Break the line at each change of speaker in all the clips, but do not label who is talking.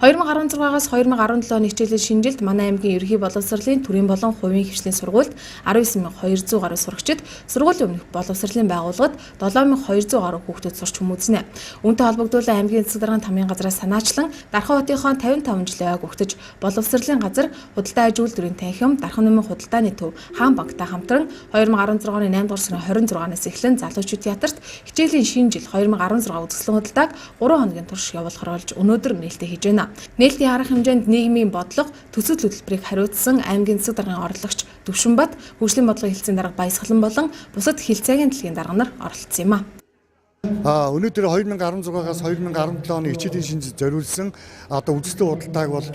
2016-аас 2017 оны хичээлийн шинжилт манай аймгийн ерөнхий боловсролын төрийн болон хувийн хвшлийн сургуульд 19,200 гаруй сурагчид, сургуулийн өмнөх боловсролын байгууллагад 7,200 гаруй хүүхдүүд сурч хүмүүзнэ. Үүнтэй холбогдуулан аймгийн эцэг даргын тамгын газраас санаачлан Дархан хотынхон 55 жилийн ойг өгтөж боловсролын газар, худалдаа аж үйлдвэрийн танхим, Дархан нумын худалдааны төв, хаан банктай хамтран 2016 оны 8 дугаар сарын 26-наас эхлэн залуучууд театрт хичээлийн шинэ жил 2016 үзэсгэлэн худалдааг 3 хоногийн турш явуулахар болж өнөөдөр нээлттэй хийж байна. Нээлтийн арга хэмжээнд нийгмийн бодлого, төсөл хөтөлбөрийг хариуцсан аймгийн эцэг даргын орлогч Төвшинбат, хөгжлийн бодлогын хэлтсийн дарга Баясгалан болон бусад хэлцээгийн дэлхийн дарга нар оролцсон юм а.
Өнөөдөр 2016-аас 2017 оны хичээлийн шинжилт зориулсан үзэсгэлэн худалдааг бол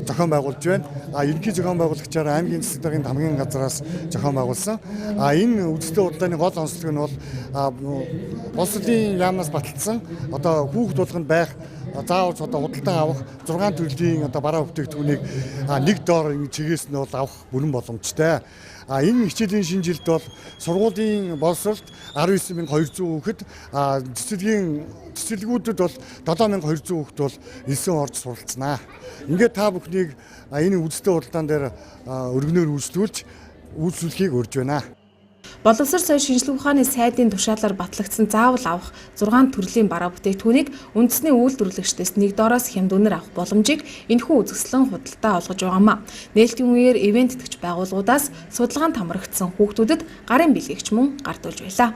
зохион байгуулж байна. Ерөнхий зохион байгуулагчаар аймгийн эцэг даргын тамгын газраас зохион байгуулсан. Энэ үзэсгэлэн худалдааны гол онцлог нь бол боловсролын яамнаас баталсан хүүхд болгонд байх заавал худалдаа авах 6 төрлийн бараа бүтээгдэхүүнийг нэг доор чигээс нь бол авах бүрэн боломжтой. Энэ хичээлийн шинэ жилд бол сургуулийн боловсролд 19,200 хүүхэд, цэцэрлэгүүдэд бол 7,200 хүүхэд бол элсэн орж суралцсанаа. Ингээд та бүхнийг энэ үзэсгэлэн худалдаан дээр өргөнөөр үйлчлүүлэхийг урьж байна.
Боловсрол соёл шинжилгээ ухааны сайдын тушаалаар батлагдсан заавал авах 6 төрлийн бараа бүтээгдэхүүнийг үндэсний үйлдвэрлэгчдээс нэг доороос хямдүнээр авах боломжийг энэхүү үзэсгэлэн худалдаа олгож байгаамаа. Нээлтийн үеэр ивент итгэж байгууллагуудаас судалгаанд хамрагдсан хүүхдүүдэд гарын бэлгэгч мөн гардуулж байлаа.